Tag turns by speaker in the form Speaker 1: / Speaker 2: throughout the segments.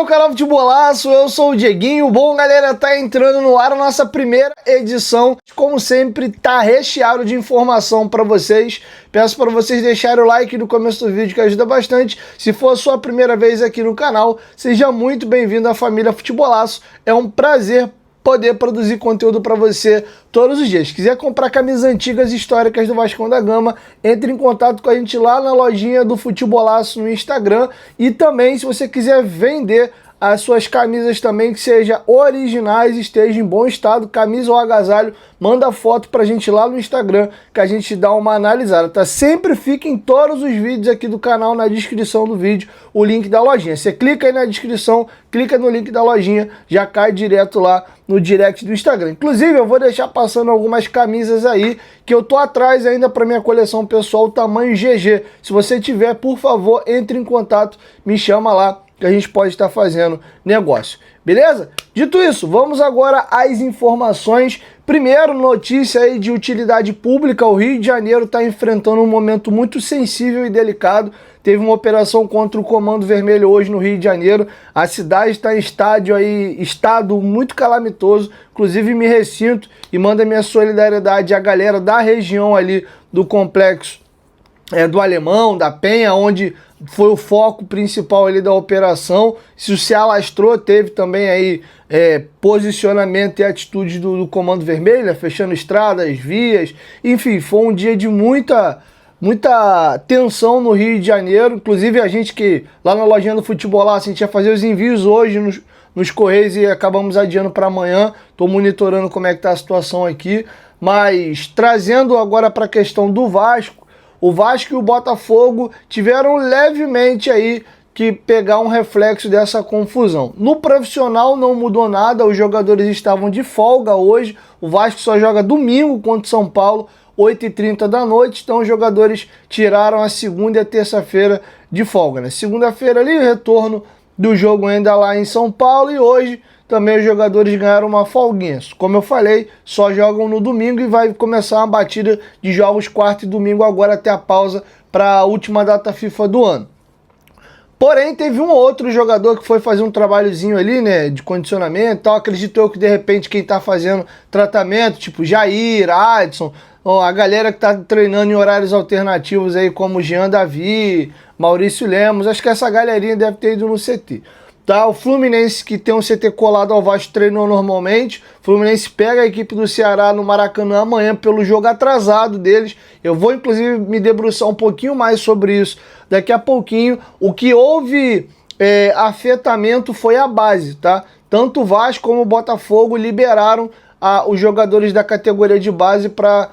Speaker 1: ao canal Futebolaço, eu sou o Dieguinho. Bom, galera, tá entrando no ar a nossa primeira edição. Como sempre, tá recheado de informação para vocês. Peço para vocês deixarem o like no começo do vídeo, que ajuda bastante. Se for a sua primeira vez aqui no canal, seja muito bem-vindo à família Futebolaço. É um prazer poder produzir conteúdo para você todos os dias. Se quiser comprar camisas antigas históricas do Vascão da Gama, entre em contato com a gente lá na lojinha do Futebolaço no Instagram. E também, se você quiser vender as suas camisas também, que sejam originais, estejam em bom estado, camisa ou agasalho, manda foto pra gente lá no Instagram, que a gente dá uma analisada, tá? Sempre fica em todos os vídeos aqui do canal, na descrição do vídeo, o link da lojinha. Você clica aí na descrição, clica no link da lojinha, já cai direto lá no direct do Instagram. Inclusive, eu vou deixar passando algumas camisas aí, que eu tô atrás ainda para minha coleção pessoal, tamanho GG. Se você tiver, por favor, entre em contato, me chama lá, que a gente pode estar fazendo negócio, beleza? Dito isso, vamos agora às informações. Primeiro, notícia aí de utilidade pública. O Rio de Janeiro está enfrentando um momento muito sensível e delicado. Teve uma operação contra o Comando Vermelho hoje no Rio de Janeiro. A cidade está em estado muito calamitoso. Inclusive, me ressinto e mando a minha solidariedade à galera da região ali do complexo do Alemão, da Penha, onde foi o foco principal ali da operação. Isso se alastrou, teve também aí posicionamento e atitude do Comando Vermelho, né, fechando estradas, vias, enfim, foi um dia de muita tensão no Rio de Janeiro. Inclusive a gente que lá na lojinha do Futebolaço, a gente ia fazer os envios hoje nos Correios e acabamos adiando para amanhã. Estou monitorando como é que tá a situação aqui, mas trazendo agora para a questão do Vasco. O Vasco e o Botafogo tiveram levemente aí que pegar um reflexo dessa confusão. No profissional não mudou nada, os jogadores estavam de folga hoje. O Vasco só joga domingo contra o São Paulo, 8h30 da noite, então os jogadores tiraram a segunda e a terça-feira de folga, né? Segunda-feira ali, o retorno do jogo ainda lá em São Paulo, e hoje também os jogadores ganharam uma folguinha. Como eu falei, só jogam no domingo e vai começar uma batida de jogos quarta e domingo agora até a pausa para a última data FIFA do ano. Porém, teve um outro jogador que foi fazer um trabalhozinho ali, né, de condicionamento e tal. Acredito eu que de repente quem tá fazendo tratamento, tipo Jair, Adson, a galera que tá treinando em horários alternativos aí, como Jean Davi, Maurício Lemos, acho que essa galerinha deve ter ido no CT. Tá, o Fluminense, que tem um CT colado ao Vasco, treinou normalmente. O Fluminense pega a equipe do Ceará no Maracanã amanhã pelo jogo atrasado deles. Eu vou inclusive me debruçar um pouquinho mais sobre isso daqui a pouquinho. O que houve afetamento foi a base, tá? Tanto o Vasco como o Botafogo liberaram os jogadores da categoria de base para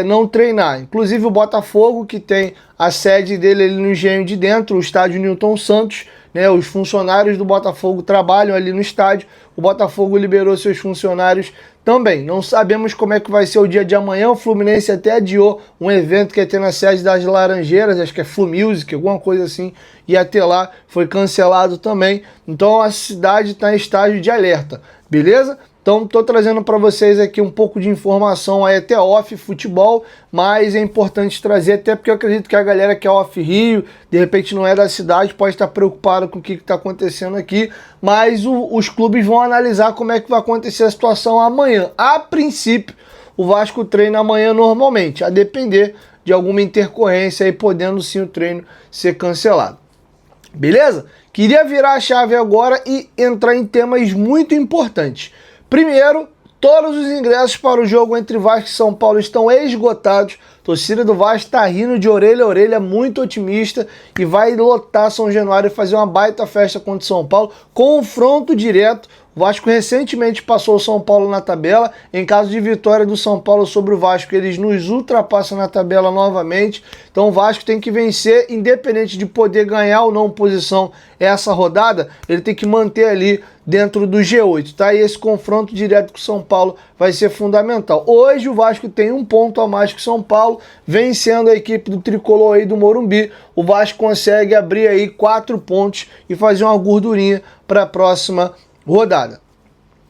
Speaker 1: não treinar. Inclusive o Botafogo, que tem a sede dele ali no Engenho de Dentro, o estádio Newton Santos, né, os funcionários do Botafogo trabalham ali no estádio. O Botafogo liberou seus funcionários também. Não sabemos como é que vai ser o dia de amanhã. O Fluminense até adiou um evento que ia ter na sede das Laranjeiras, acho que é Flu Music, alguma coisa assim, ia ter lá, foi cancelado também. Então a cidade está em estágio de alerta, beleza? Então estou trazendo para vocês aqui um pouco de informação aí até off futebol, mas é importante trazer até porque eu acredito que a galera que é off Rio, de repente não é da cidade, pode estar preocupado com o que está acontecendo aqui, mas os clubes vão analisar como é que vai acontecer a situação amanhã. A princípio, o Vasco treina amanhã normalmente, a depender de alguma intercorrência aí, podendo sim o treino ser cancelado. Beleza? Queria virar a chave agora e entrar em temas muito importantes. Primeiro, todos os ingressos para o jogo entre Vasco e São Paulo estão esgotados. A torcida do Vasco está rindo de orelha a orelha, muito otimista, e vai lotar São Januário e fazer uma baita festa contra o São Paulo. Confronto direto. O Vasco recentemente passou o São Paulo na tabela. Em caso de vitória do São Paulo sobre o Vasco, eles nos ultrapassam na tabela novamente. Então o Vasco tem que vencer, independente de poder ganhar ou não posição essa rodada, ele tem que manter ali dentro do G8, tá? E esse confronto direto com o São Paulo vai ser fundamental. Hoje o Vasco tem um ponto a mais que o São Paulo, vencendo a equipe do Tricolor aí do Morumbi. O Vasco consegue abrir aí 4 pontos e fazer uma gordurinha para a próxima rodada.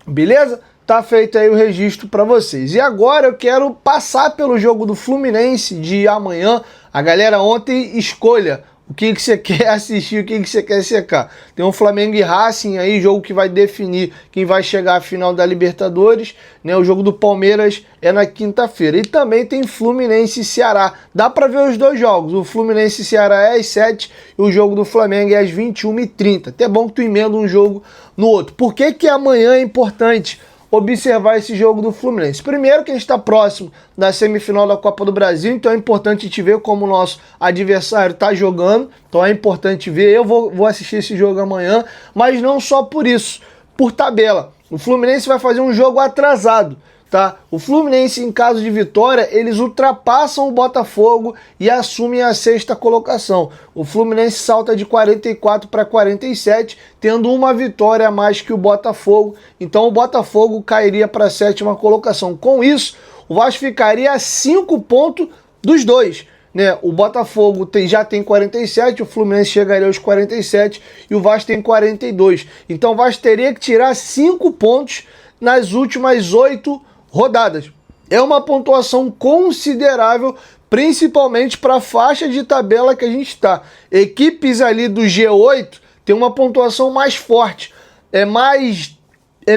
Speaker 1: Beleza? Tá feito aí o registro para vocês. E agora eu quero passar pelo jogo do Fluminense de amanhã. A galera ontem escolha o que você quer assistir, o que você quer secar. Tem um Flamengo e Racing aí, jogo que vai definir quem vai chegar à final da Libertadores, né? O jogo do Palmeiras é na quinta-feira. E também tem Fluminense e Ceará. Dá para ver os dois jogos. O Fluminense e Ceará é às 7 e o jogo do Flamengo é às 21h30. Até bom que tu emenda um jogo no outro. Por que que amanhã é importante observar esse jogo do Fluminense? Primeiro que a gente está próximo da semifinal da Copa do Brasil, então é importante a gente ver como o nosso adversário está jogando, então é importante ver. Eu vou assistir esse jogo amanhã, mas não só por isso, por tabela. O Fluminense vai fazer um jogo atrasado, tá? O Fluminense, em caso de vitória, eles ultrapassam o Botafogo e assumem a sexta colocação. O Fluminense salta de 44 para 47, tendo uma vitória a mais que o Botafogo. Então o Botafogo cairia para a sétima colocação. Com isso, o Vasco ficaria a 5 pontos dos dois, né? O Botafogo já tem 47, o Fluminense chegaria aos 47 e o Vasco tem 42. Então o Vasco teria que tirar 5 pontos nas últimas 8 rodadas. É uma pontuação considerável, principalmente para a faixa de tabela que a gente está. Equipes ali do G8 tem uma pontuação mais forte. É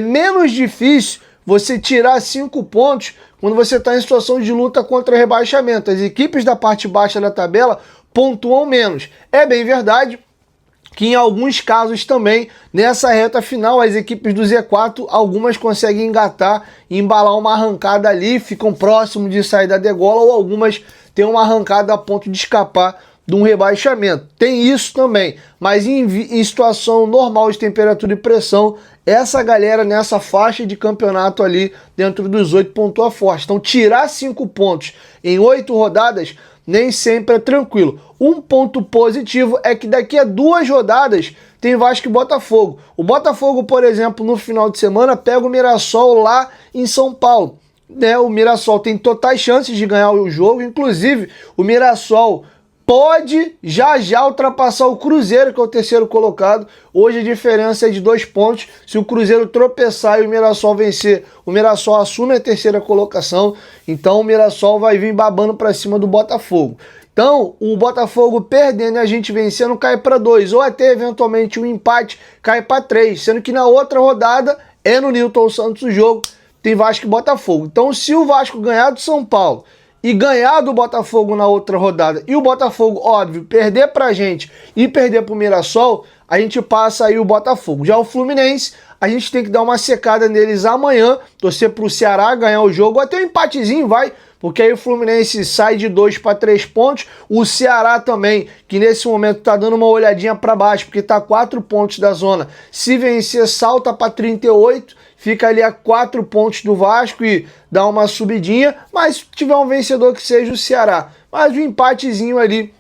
Speaker 1: menos difícil você tirar 5 pontos quando você está em situação de luta contra rebaixamento. As equipes da parte baixa da tabela pontuam menos. É bem verdade que em alguns casos também, nessa reta final, as equipes do Z4, algumas conseguem engatar e embalar uma arrancada ali, ficam próximo de sair da degola, ou algumas têm uma arrancada a ponto de escapar de um rebaixamento. Tem isso também, mas em situação normal de temperatura e pressão, essa galera nessa faixa de campeonato ali, dentro dos 8, pontua forte. Então tirar 5 pontos em 8 rodadas nem sempre é tranquilo. Um ponto positivo é que daqui a 2 rodadas tem Vasco e Botafogo. O Botafogo, por exemplo, no final de semana pega o Mirassol lá em São Paulo, né? O Mirassol tem totais chances de ganhar o jogo, inclusive o Mirassol pode já ultrapassar o Cruzeiro, que é o terceiro colocado. Hoje a diferença é de 2 pontos. Se o Cruzeiro tropeçar e o Mirassol vencer, o Mirassol assume a terceira colocação. Então o Mirassol vai vir babando para cima do Botafogo. Então o Botafogo perdendo e a gente vencendo cai para 2, ou até eventualmente um empate cai para 3, sendo que na outra rodada é no Newton Santos o jogo, tem Vasco e Botafogo. Então se o Vasco ganhar do São Paulo e ganhar do Botafogo na outra rodada, e o Botafogo, óbvio, perder pra gente e perder pro Mirassol, a gente passa aí o Botafogo. Já o Fluminense, a gente tem que dar uma secada neles amanhã, torcer pro Ceará ganhar o jogo, ou até um empatezinho, vai, porque aí o Fluminense sai de 2 para 3 pontos, o Ceará também, que nesse momento tá dando uma olhadinha para baixo, porque tá 4 pontos da zona, se vencer salta para 38, fica ali a 4 pontos do Vasco e dá uma subidinha, mas se tiver um vencedor que seja o Ceará. Mas um empatezinho ali,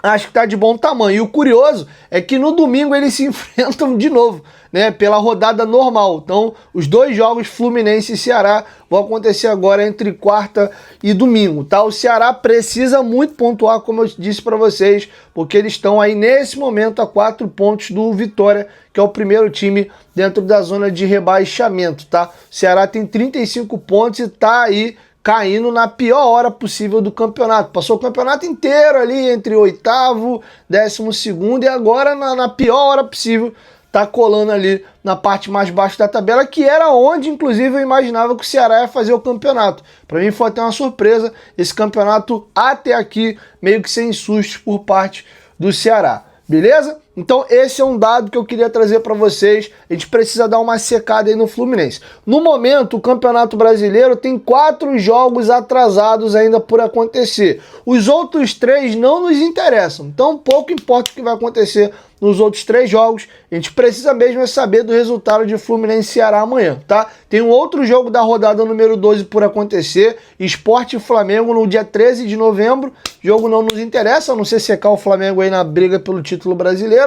Speaker 1: acho que tá de bom tamanho. E o curioso é que no domingo eles se enfrentam de novo, né, pela rodada normal. Então, os 2 jogos Fluminense e Ceará vão acontecer agora entre quarta e domingo, tá? O Ceará precisa muito pontuar, como eu disse para vocês, porque eles estão aí nesse momento a 4 pontos do Vitória, que é o primeiro time dentro da zona de rebaixamento, tá? O Ceará tem 35 pontos e tá aí caindo na pior hora possível do campeonato. Passou o campeonato inteiro ali entre 8º, 12º e agora na pior hora possível tá colando ali na parte mais baixa da tabela, que era onde, inclusive, eu imaginava que o Ceará ia fazer o campeonato. Para mim foi até uma surpresa esse campeonato até aqui, meio que sem sustos por parte do Ceará. Beleza? Então esse é um dado que eu queria trazer para vocês. A gente precisa dar uma secada aí no Fluminense. No momento, o Campeonato Brasileiro tem 4 jogos atrasados ainda por acontecer. Os outros 3 não nos interessam. Então pouco importa o que vai acontecer nos outros 3 jogos. A gente precisa mesmo é saber do resultado de Fluminense e Ceará amanhã, tá? Tem um outro jogo da rodada número 12 por acontecer. Sport e Flamengo no dia 13 de novembro. Jogo não nos interessa, a não ser secar o Flamengo aí na briga pelo título brasileiro.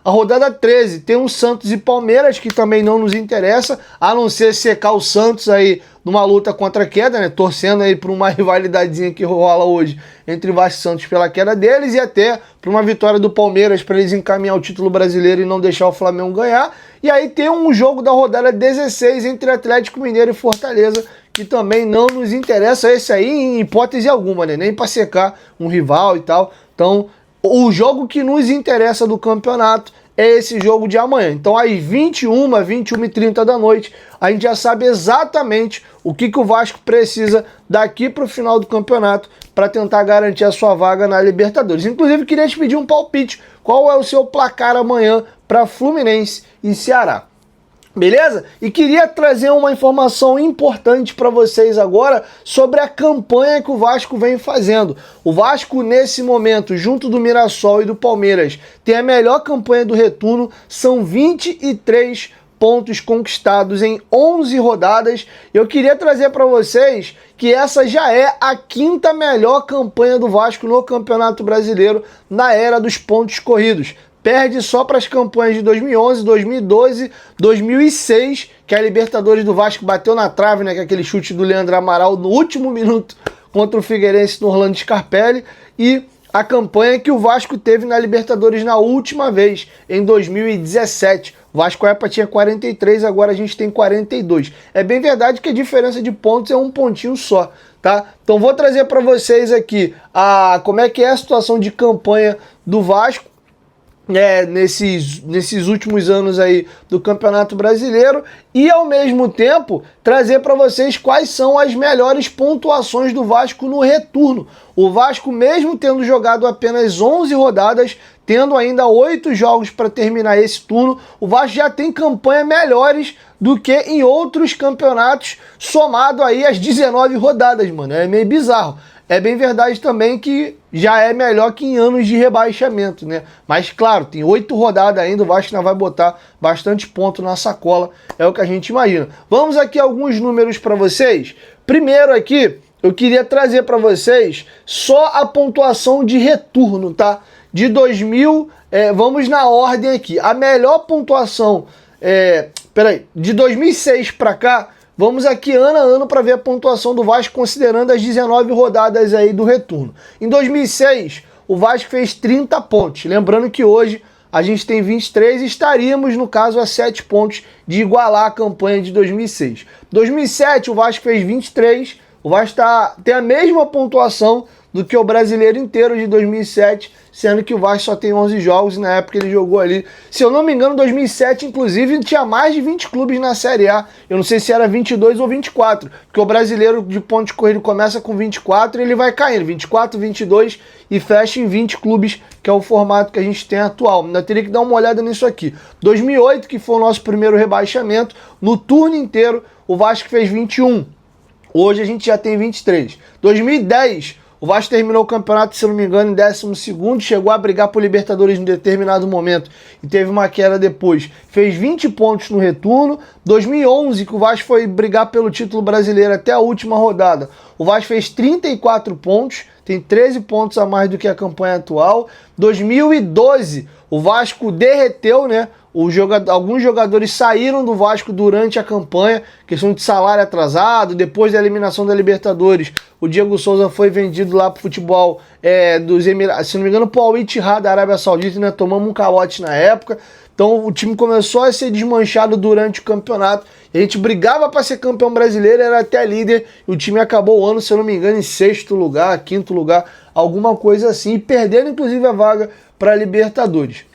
Speaker 1: A rodada 13 tem um Santos e Palmeiras, que também não nos interessa, a não ser secar o Santos aí numa luta contra a queda, né? Torcendo aí por uma rivalidadezinha que rola hoje entre Vasco e Santos pela queda deles, e até por uma vitória do Palmeiras para eles encaminhar o título brasileiro e não deixar o Flamengo ganhar. E aí tem um jogo da rodada 16 entre Atlético Mineiro e Fortaleza, que também não nos interessa, esse aí em hipótese alguma, né? Nem para secar um rival e tal. Então o jogo que nos interessa do campeonato é esse jogo de amanhã. Então às 21h30 da noite, a gente já sabe exatamente o que o Vasco precisa daqui para o final do campeonato para tentar garantir a sua vaga na Libertadores. Inclusive, queria te pedir um palpite. Qual é o seu placar amanhã para Fluminense e Ceará? Beleza? E queria trazer uma informação importante para vocês agora sobre a campanha que o Vasco vem fazendo. O Vasco, nesse momento, junto do Mirassol e do Palmeiras, tem a melhor campanha do retorno, são 23 pontos conquistados em 11 rodadas. Eu queria trazer para vocês que essa já é a 5ª melhor campanha do Vasco no Campeonato Brasileiro na era dos pontos corridos. Perde só para as campanhas de 2011, 2012, 2006, que a Libertadores do Vasco bateu na trave, né, que é aquele chute do Leandro Amaral no último minuto contra o Figueirense no Orlando Scarpelli, e a campanha que o Vasco teve na Libertadores na última vez, em 2017. O Vasco época tinha 43, agora a gente tem 42. É bem verdade que a diferença de pontos é um pontinho só, tá? Então vou trazer para vocês aqui como é que é a situação de campanha do Vasco nesses últimos anos aí do Campeonato Brasileiro, e ao mesmo tempo trazer para vocês quais são as melhores pontuações do Vasco no retorno. O Vasco, mesmo tendo jogado apenas 11 rodadas, tendo ainda 8 jogos para terminar esse turno, o Vasco já tem campanha melhores do que em outros campeonatos, somado aí às 19 rodadas, mano. É meio bizarro. É bem verdade também que já é melhor que em anos de rebaixamento, né? Mas, claro, tem 8 rodadas ainda, o Vasco ainda vai botar bastante ponto na sacola, é o que a gente imagina. Vamos aqui alguns números para vocês. Primeiro aqui, eu queria trazer para vocês só a pontuação de retorno, tá? De 2000, vamos na ordem aqui. A melhor pontuação, de 2006 para cá, vamos aqui ano a ano para ver a pontuação do Vasco considerando as 19 rodadas aí do retorno. Em 2006, o Vasco fez 30 pontos. Lembrando que hoje a gente tem 23 e estaríamos, no caso, a 7 pontos de igualar a campanha de 2006. 2007, o Vasco fez 23. O Vasco tem a mesma pontuação do que o brasileiro inteiro de 2007, sendo que o Vasco só tem 11 jogos e na época ele jogou ali, se eu não me engano, 2007, inclusive, tinha mais de 20 clubes na Série A. Eu não sei se era 22 ou 24, porque o brasileiro de pontos de corrido começa com 24 e ele vai caindo, 24, 22 e fecha em 20 clubes, que é o formato que a gente tem atual. Ainda teria que dar uma olhada nisso aqui. 2008, que foi o nosso primeiro rebaixamento, no turno inteiro, o Vasco fez 21. Hoje a gente já tem 23. 2010, o Vasco terminou o campeonato, se não me engano, em 12º, chegou a brigar por Libertadores em determinado momento e teve uma queda depois. Fez 20 pontos no retorno. 2011, que o Vasco foi brigar pelo título brasileiro até a última rodada, o Vasco fez 34 pontos, tem 13 pontos a mais do que a campanha atual. 2012, o Vasco derreteu, né? Alguns jogadores saíram do Vasco durante a campanha, questão de salário atrasado. Depois da eliminação da Libertadores, o Diego Souza foi vendido lá pro futebol dos Emirados, se não me engano, pro Al Ittihad da Arábia Saudita, né? Tomamos um calote na época. Então o time começou a ser desmanchado durante o campeonato. A gente brigava para ser campeão brasileiro, era até líder, e o time acabou o ano, se eu não me engano, em 6º lugar, 5º lugar, alguma coisa assim, perdendo inclusive a vaga para Libertadores.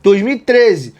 Speaker 1: 2013,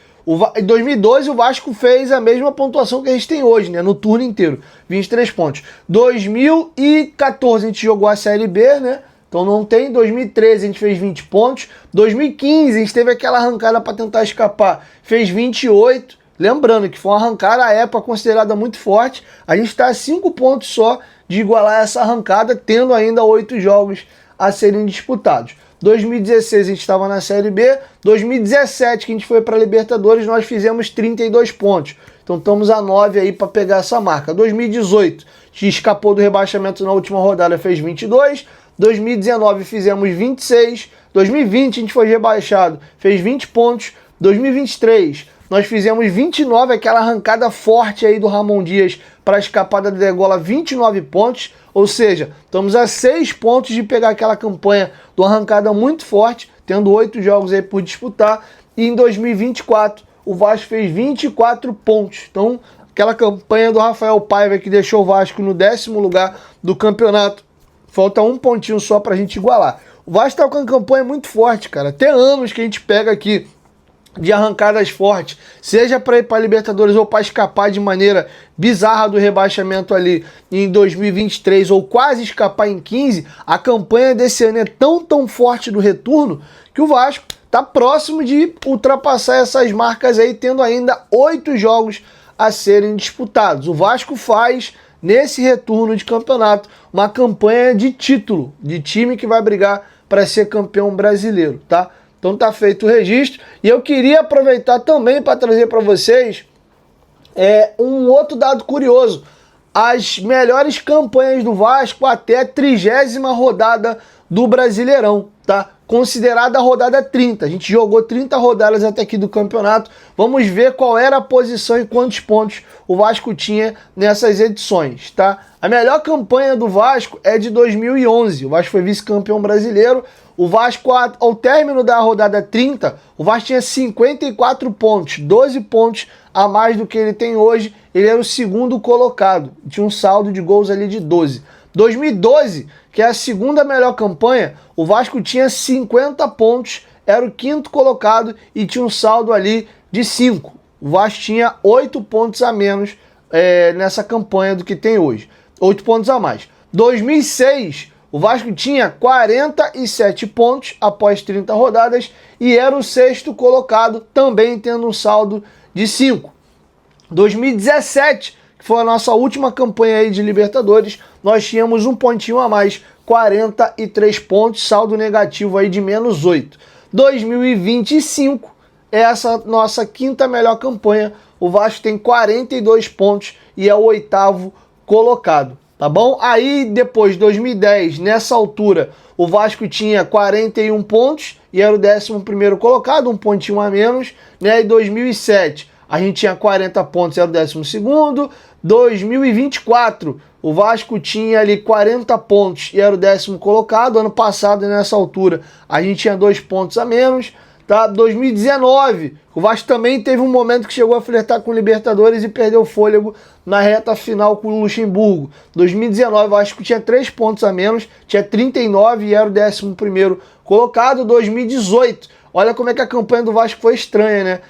Speaker 1: em 2012 o Vasco fez a mesma pontuação que a gente tem hoje, né, no turno inteiro, 23 pontos. 2014 a gente jogou a Série B, né, então não tem. 2013 a gente fez 20 pontos. 2015 a gente teve aquela arrancada para tentar escapar, fez 28. Lembrando que foi uma arrancada à época considerada muito forte. A gente está a 5 pontos só de igualar essa arrancada, tendo ainda 8 jogos a serem disputados. 2016 a gente estava na Série B, 2017 que a gente foi para a Libertadores, nós fizemos 32 pontos. Então estamos a 9 aí para pegar essa marca. 2018 a gente escapou do rebaixamento na última rodada, fez 22. 2019 fizemos 26. 2020 a gente foi rebaixado, fez 20 pontos. 2023 nós fizemos 29, aquela arrancada forte aí do Ramon Dias para a escapada da degola, 29 pontos. Ou seja, estamos a 6 pontos de pegar aquela campanha de uma arrancada muito forte, tendo 8 jogos aí por disputar. E em 2024, o Vasco fez 24 pontos. Então, aquela campanha do Rafael Paiva que deixou o Vasco no 10º lugar do campeonato, falta um pontinho só para a gente igualar. O Vasco tá com uma campanha muito forte, cara. Até anos que a gente pega aqui de arrancadas fortes, seja para ir para Libertadores ou para escapar de maneira bizarra do rebaixamento ali em 2023 ou quase escapar em 15, a campanha desse ano é tão forte do retorno que o Vasco tá próximo de ultrapassar essas marcas aí, tendo ainda 8 jogos a serem disputados. O Vasco faz, nesse retorno de campeonato, uma campanha de título, de time que vai brigar para ser campeão brasileiro, tá? Então tá feito o registro. E eu queria aproveitar também para trazer para vocês um outro dado curioso. As melhores campanhas do Vasco até a 30ª rodada do Brasileirão, tá? Considerada a rodada 30. A gente jogou 30 rodadas até aqui do campeonato. Vamos ver qual era a posição e quantos pontos o Vasco tinha nessas edições, tá? A melhor campanha do Vasco é de 2011. O Vasco foi vice-campeão brasileiro. O Vasco, ao término da rodada 30, o Vasco tinha 54 pontos, 12 pontos a mais do que ele tem hoje. Ele era o segundo colocado, tinha um saldo de gols ali de 12. 2012, que é a segunda melhor campanha, o Vasco tinha 50 pontos, era o quinto colocado e tinha um saldo ali de 5. O Vasco tinha 8 pontos a menos nessa campanha do que tem hoje. 8 pontos a mais. 2006, o Vasco tinha 47 pontos após 30 rodadas e era o sexto colocado, também tendo um saldo de 5. 2017, que foi a nossa última campanha aí de Libertadores, nós tínhamos um pontinho a mais, 43 pontos, saldo negativo aí de menos 8. 2025 é essa nossa quinta melhor campanha, o Vasco tem 42 pontos e é o oitavo colocado. Tá bom? Aí depois, 2010, nessa altura, o Vasco tinha 41 pontos e era o 11º colocado, um pontinho a menos, né? E 2007, a gente tinha 40 pontos e era o 12º. 2024, o Vasco tinha ali 40 pontos e era o 10º colocado. Ano passado, nessa altura, a gente tinha 2 pontos a menos. Tá? 2019, o Vasco também teve um momento que chegou a flertar com o Libertadores e perdeu fôlego na reta final com o Luxemburgo. 2019, o Vasco tinha 3 pontos a menos, tinha 39 e era o 11º colocado. 2018, olha como é que a campanha do Vasco foi estranha, né?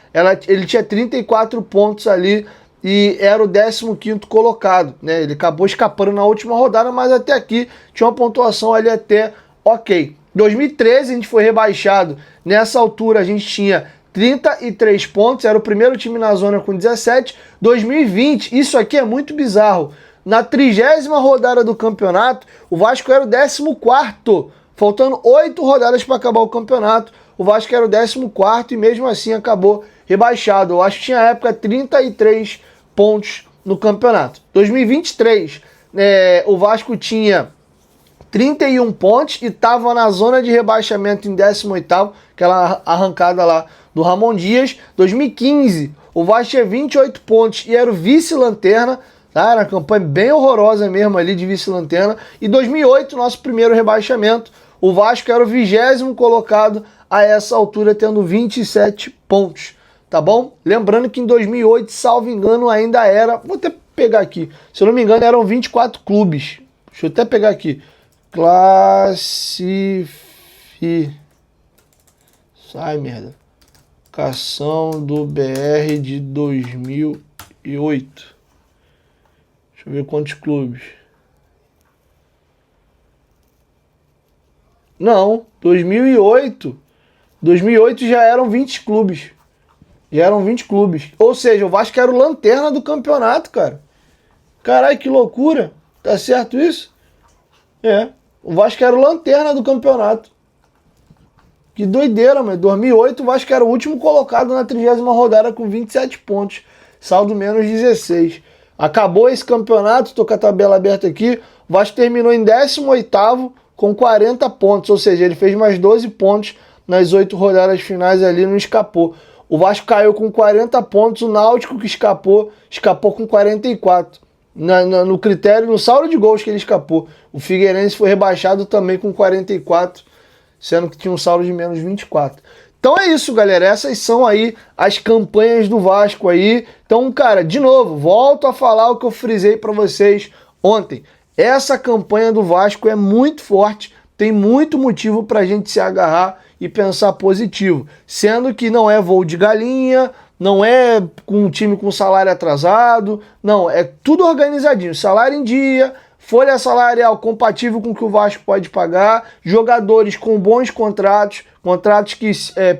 Speaker 1: Ele tinha 34 pontos ali e era o 15º colocado, né? Ele acabou escapando na última rodada, mas até aqui tinha uma pontuação ali até ok. 2013 a gente foi rebaixado, nessa altura a gente tinha 33 pontos, era o primeiro time na zona com 17. 2020, isso aqui é muito bizarro, na 30ª rodada do campeonato, o Vasco era o 14º, faltando 8 rodadas para acabar o campeonato, o Vasco era o 14º e mesmo assim acabou rebaixado. O Vasco tinha na época 33 pontos no campeonato. 2023, o Vasco tinha 31 pontos e estava na zona de rebaixamento em 18º, aquela arrancada lá do Ramon Dias. 2015, o Vasco tinha 28 pontos e era o vice-lanterna, tá? Era uma campanha bem horrorosa mesmo ali de vice-lanterna. E 2008, nosso primeiro rebaixamento, o Vasco era o 20º colocado a essa altura, tendo 27 pontos, tá bom? Lembrando que em 2008, salvo engano, ainda era... Vou até pegar aqui. Se eu não me engano, eram 24 clubes. Deixa eu até pegar aqui. Sai, merda. Classificação do BR de 2008. Deixa eu ver quantos clubes. Não, 2008. 2008 já eram 20 clubes. Já eram 20 clubes. Ou seja, o Vasco era o lanterna do campeonato, cara. Caralho, que loucura. Tá certo isso? É. O Vasco era o lanterna do campeonato. Que doideira, mano. 2008 o Vasco era o último colocado na 30ª rodada com 27 pontos. Saldo menos 16. Acabou esse campeonato, tô com a tabela aberta aqui. O Vasco terminou em 18º com 40 pontos. Ou seja, ele fez mais 12 pontos nas 8 rodadas finais ali, não escapou. O Vasco caiu com 40 pontos. O Náutico que escapou com 44. No critério, no saldo de gols que ele escapou. O Figueirense foi rebaixado também com 44, sendo que tinha um saldo de menos 24. Então é isso, galera. Essas são aí as campanhas do Vasco aí. Então, cara, de novo, volto a falar o que eu frisei para vocês ontem. Essa campanha do Vasco é muito forte, tem muito motivo para a gente se agarrar e pensar positivo. Sendo que não é voo de galinha, não é com um time com salário atrasado, não, é tudo organizadinho, salário em dia, folha salarial compatível com o que o Vasco pode pagar, jogadores com bons contratos, contratos que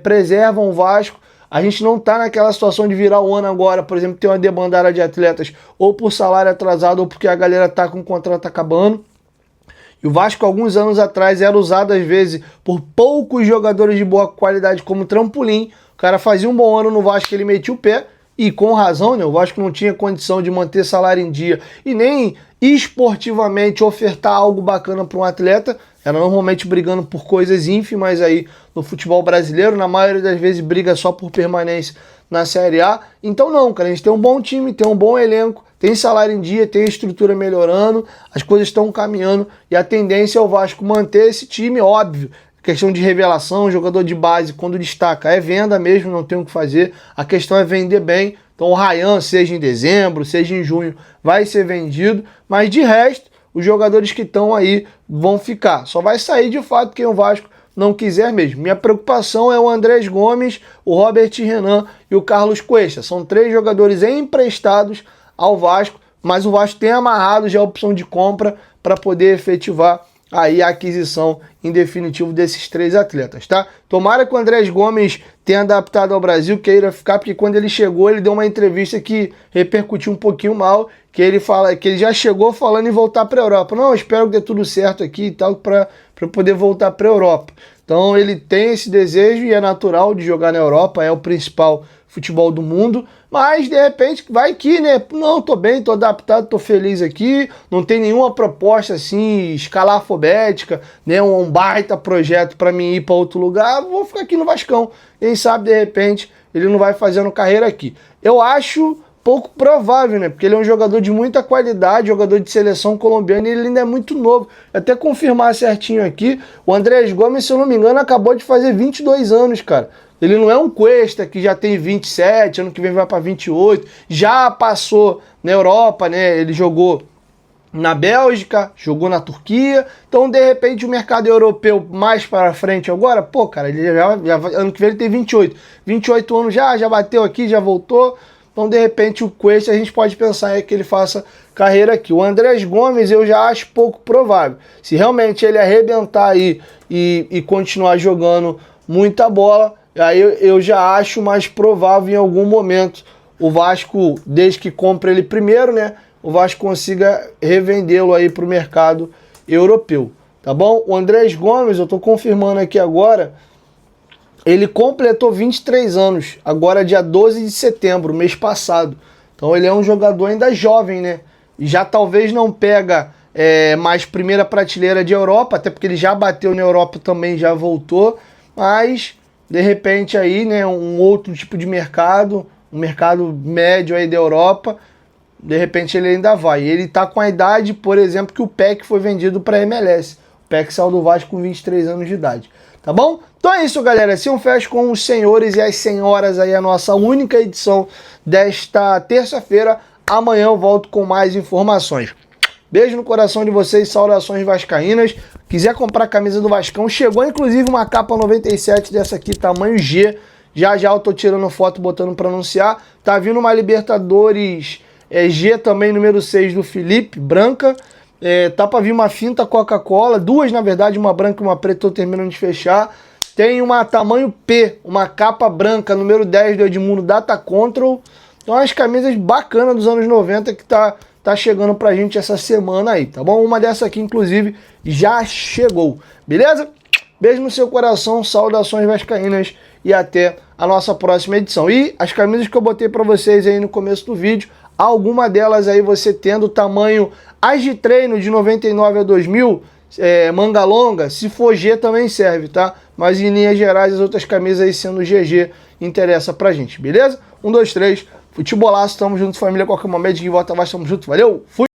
Speaker 1: preservam o Vasco. A gente não está naquela situação de virar o ano agora, por exemplo, ter uma debandada de atletas ou por salário atrasado ou porque a galera está com o contrato acabando. E o Vasco, alguns anos atrás, era usado às vezes por poucos jogadores de boa qualidade como trampolim. O cara fazia um bom ano no Vasco, ele metia o pé, e com razão, né? O Vasco não tinha condição de manter salário em dia e nem esportivamente ofertar algo bacana para um atleta. Era normalmente brigando por coisas ínfimas aí no futebol brasileiro, na maioria das vezes briga só por permanência na Série A. Então não, cara, a gente tem um bom time, tem um bom elenco, tem salário em dia, tem estrutura melhorando, as coisas estão caminhando e a tendência é o Vasco manter esse time, óbvio. Questão de revelação, jogador de base, quando destaca, é venda mesmo, não tem o que fazer. A questão é vender bem. Então o Ryan, seja em dezembro, seja em junho, vai ser vendido. Mas de resto, os jogadores que estão aí vão ficar. Só vai sair de fato quem o Vasco não quiser mesmo. Minha preocupação é o Andrés Gomes, o Robert Renan e o Carlos Cuesta. São 3 jogadores emprestados ao Vasco, mas o Vasco tem amarrado já a opção de compra para poder efetivar aí a aquisição em definitivo desses 3 atletas, tá? Tomara que o Andrés Gomes tenha adaptado ao Brasil, queira ficar, porque quando ele chegou, ele deu uma entrevista que repercutiu um pouquinho mal, que ele fala que ele já chegou falando em voltar para a Europa. Não, eu espero que dê tudo certo aqui e tal, para poder voltar para a Europa. Então ele tem esse desejo e é natural de jogar na Europa, é o principal futebol do mundo, mas de repente vai que, né? Não, tô bem, tô adaptado, tô feliz aqui, não tem nenhuma proposta assim escalafobética, né? Um baita projeto para mim ir para outro lugar, vou ficar aqui no Vascão. Quem sabe de repente ele não vai fazendo carreira aqui. Eu acho pouco provável, né? Porque ele é um jogador de muita qualidade, jogador de seleção colombiana e ele ainda é muito novo. Até confirmar certinho aqui, o Andrés Gomes, se eu não me engano, acabou de fazer 22 anos, cara. Ele não é um Cuesta que já tem 27, ano que vem vai para 28, já passou na Europa, né? Ele jogou na Bélgica, jogou na Turquia, então de repente o mercado europeu mais para frente agora, pô, cara, ele já ano que vem ele tem 28 anos já bateu aqui, já voltou. Então, de repente, o Cuesta a gente pode pensar que ele faça carreira aqui. O Andrés Gomes eu já acho pouco provável. Se realmente ele arrebentar aí e continuar jogando muita bola, aí eu já acho mais provável em algum momento o Vasco, desde que compre ele primeiro, né? O Vasco consiga revendê-lo aí para o mercado europeu. Tá bom? O Andrés Gomes, eu estou confirmando aqui agora, ele completou 23 anos, agora dia 12 de setembro, mês passado. Então ele é um jogador ainda jovem, né? E já talvez não pega mais primeira prateleira de Europa, até porque ele já bateu na Europa também, já voltou. Mas, de repente aí, né, um outro tipo de mercado, um mercado médio aí da Europa, de repente ele ainda vai. Ele tá com a idade, por exemplo, que o Peck foi vendido para a MLS. O Peck saiu do Vasco com 23 anos de idade. Tá bom? Então é isso, galera. Assim eu fecho com os senhores e as senhoras aí a nossa única edição desta terça-feira. Amanhã eu volto com mais informações. Beijo no coração de vocês, saudações vascaínas. Quiser comprar a camisa do Vascão, chegou inclusive uma capa 97 dessa aqui, tamanho G. Já eu tô tirando foto, botando para anunciar. Tá vindo uma Libertadores G também, número 6 do Felipe, branca. Tá pra vir uma finta Coca-Cola, 2 na verdade, uma branca e uma preta, tô terminando de fechar. Tem uma tamanho P, uma capa branca, número 10 do Edmundo, Data Control. Então as camisas bacanas dos anos 90 que tá chegando pra gente essa semana aí, tá bom? Uma dessa aqui, inclusive, já chegou, beleza? Beijo no seu coração, saudações vascaínas e até a nossa próxima edição. E as camisas que eu botei pra vocês aí no começo do vídeo, alguma delas aí você tendo tamanho as de treino de 99 a 2000, manga longa, se for G também serve, tá? Mas em linhas gerais as outras camisas aí sendo GG interessa pra gente, beleza? 1, 2, 3, futebolaço, tamo junto, família, qualquer momento de volta, vai, tamo junto, valeu, fui!